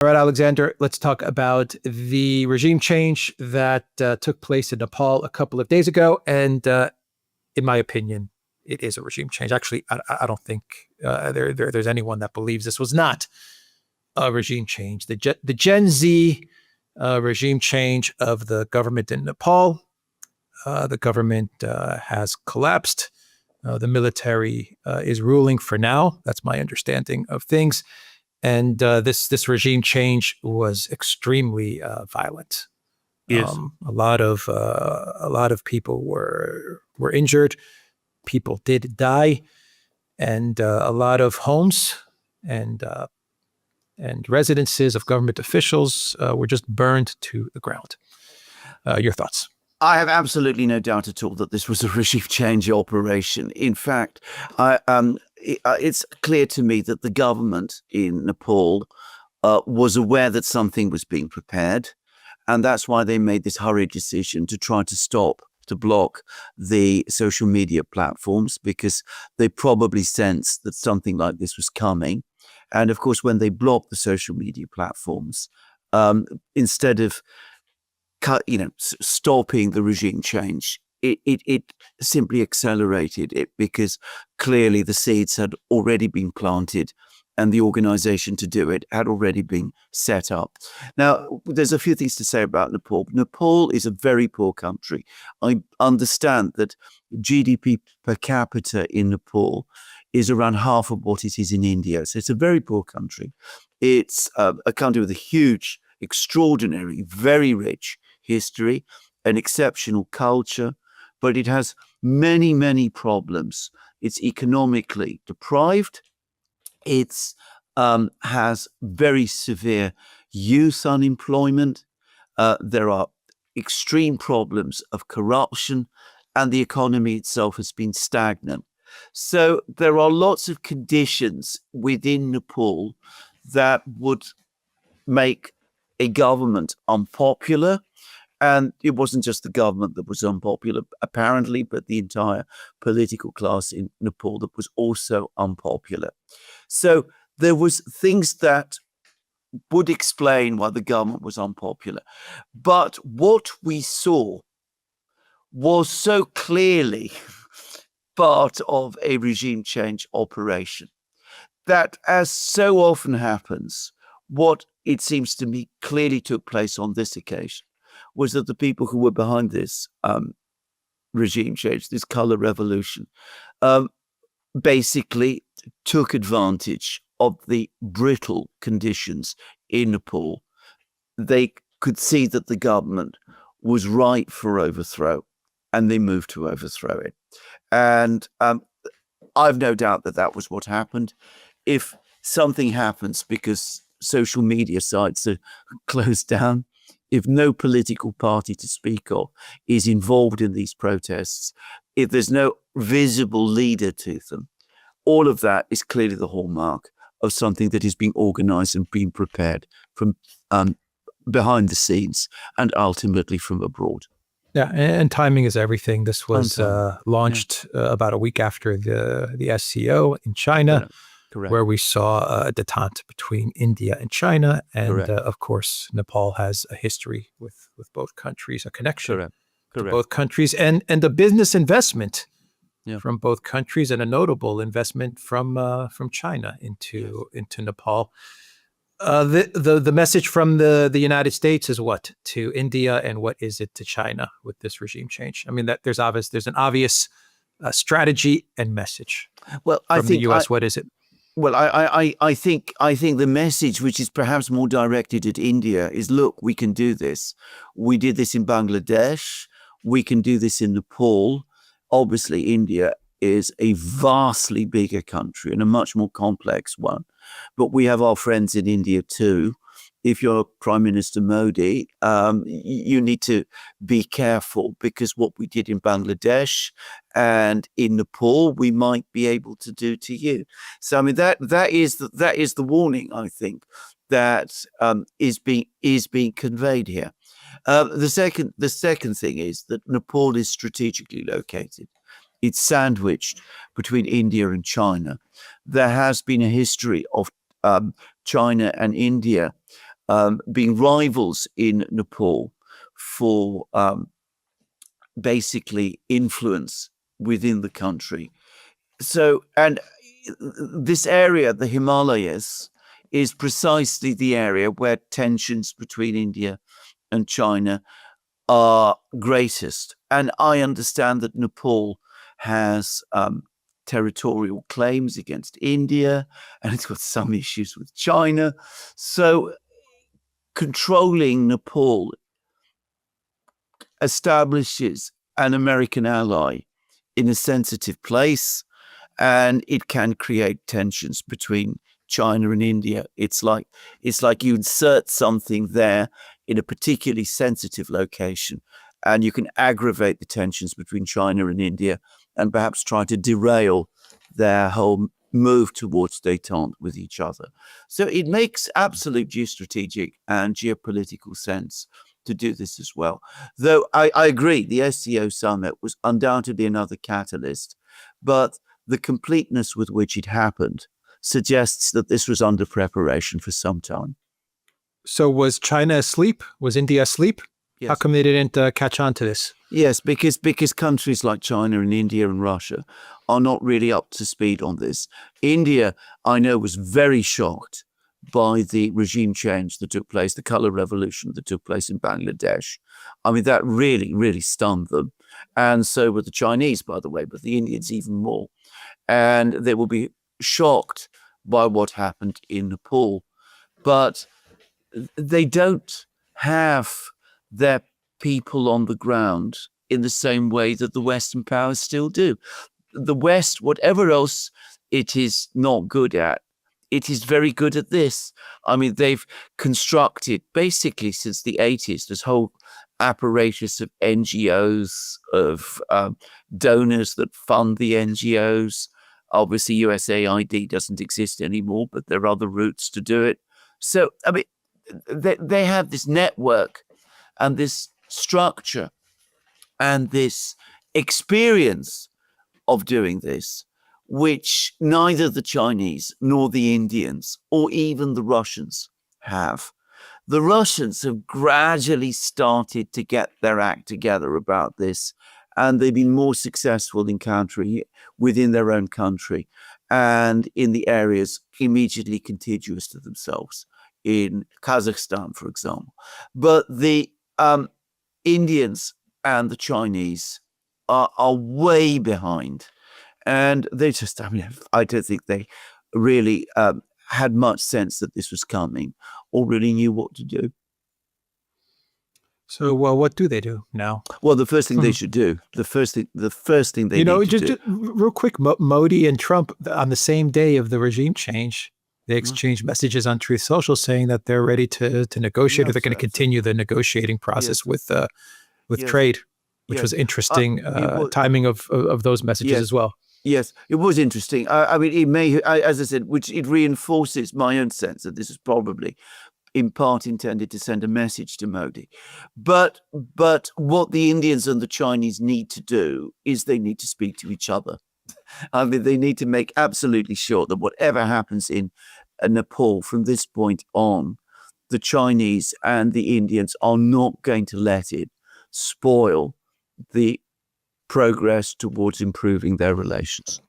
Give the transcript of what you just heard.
All right, Alexander, let's talk about the regime change that took place in Nepal a couple of days ago. And in my opinion, it is a regime change. Actually, I don't think there's anyone that believes this was not a regime change. The Gen Z regime change of the government in Nepal. The government has collapsed. The military is ruling for now. That's my understanding of things. And this regime change was extremely violent. Yes. A lot of people were injured. People did die, and a lot of homes and residences of government officials were just burned to the ground. Your thoughts? I have absolutely no doubt at all that this was a regime change operation. In fact, it's clear to me that the government in Nepal was aware that something was being prepared, and that's why they made this hurried decision to try to block the social media platforms, because they probably sensed that something like this was coming. And of course, when they blocked the social media platforms, instead of stopping the regime change, it simply accelerated it, because clearly the seeds had already been planted and the organization to do it had already been set up. Now, there's a few things to say about Nepal. Nepal is a very poor country. I understand that GDP per capita in Nepal is around half of what it is in India. So it's a very poor country. It's a country with a huge, extraordinary, very rich history, an exceptional culture, but it has many, many problems. It's economically deprived. It has very severe youth unemployment. There are extreme problems of corruption, and the economy itself has been stagnant. So there are lots of conditions within Nepal that would make a government unpopular. And it wasn't just the government that was unpopular, apparently, but the entire political class in Nepal that was also unpopular. So there was things that would explain why the government was unpopular. But what we saw was so clearly part of a regime change operation that, as so often happens, what it seems to me clearly took place on this occasion was that the people who were behind this regime change, this color revolution, basically took advantage of the brittle conditions in Nepal. They could see that the government was ripe for overthrow, and they moved to overthrow it. And I've no doubt that that was what happened. If something happens because social media sites are closed down, if no political party to speak of is involved in these protests, if there's no visible leader to them, all of that is clearly the hallmark of something that is being organized and being prepared from behind the scenes and ultimately from abroad. Yeah, and timing is everything. This was launched about a week after the SCO in China. Correct. Where we saw a detente between India and China. And of course, Nepal has a history with both countries, a connection to both countries, and a business investment from both countries, and a notable investment from China into Nepal. The message from the United States is what to India, and what is it to China with this regime change? I mean, that there's an obvious strategy and message. Well, from the U.S. What is it? Well, I think the message, which is perhaps more directed at India, is: look, we can do this. We did this in Bangladesh. We can do this in Nepal. Obviously, India is a vastly bigger country and a much more complex one. But we have our friends in India too. If you're Prime Minister Modi, you need to be careful, because what we did in Bangladesh and in Nepal, we might be able to do to you. So, I mean, that is the warning, I think, that is being conveyed here. The second thing is that Nepal is strategically located. It's sandwiched between India and China. There has been a history of China and India being rivals in Nepal for basically influence within the country. So, and this area, the Himalayas, is precisely the area where tensions between India and China are greatest. And I understand that Nepal has territorial claims against India, and it's got some issues with China. So controlling Nepal establishes an American ally in a sensitive place, and it can create tensions between China and India. It's like you insert something there in a particularly sensitive location, and you can aggravate the tensions between China and India, and perhaps try to derail their whole move towards détente with each other. So it makes absolute geostrategic and geopolitical sense to do this as well. Though I agree, the SCO summit was undoubtedly another catalyst, but the completeness with which it happened suggests that this was under preparation for some time. So was China asleep? Was India asleep? Yes. How come they didn't catch on to this? Yes, because countries like China and India and Russia are not really up to speed on this. India, I know, was very shocked by the regime change that took place, the color revolution that took place in Bangladesh. I mean, that really, really stunned them. And so were the Chinese, by the way, but the Indians even more. And they will be shocked by what happened in Nepal. But they don't have their people on the ground in the same way that the Western powers still do. The West, whatever else it is not good at, it is very good at this. I mean, they've constructed basically since the 80s this whole apparatus of NGOs, of donors that fund the NGOs. Obviously, USAID doesn't exist anymore, but there are other routes to do it. So, I mean, they have this network and this structure and this experience of doing this, which neither the Chinese nor the Indians or even the Russians have. The Russians have gradually started to get their act together about this, and they've been more successful in countering it within their own country and in the areas immediately contiguous to themselves, in Kazakhstan, for example. But the Indians and the Chinese are way behind. And they just, I mean, I don't think they really had much sense that this was coming or really knew what to do. So, well, what do they do now? Well, the first thing they should do, the first thing they need to do. Just real quick, Modi and Trump on the same day of the regime change, they exchanged messages on Truth Social saying that they're ready to negotiate, or they're going to continue the negotiating process with trade, which was interesting timing of those messages as well. Yes, it was interesting. I mean, it may, as I said, which it reinforces my own sense that this is probably in part intended to send a message to Modi. But what the Indians and the Chinese need to do is they need to speak to each other. I mean, they need to make absolutely sure that whatever happens in Nepal from this point on, the Chinese and the Indians are not going to let it spoil the progress towards improving their relations.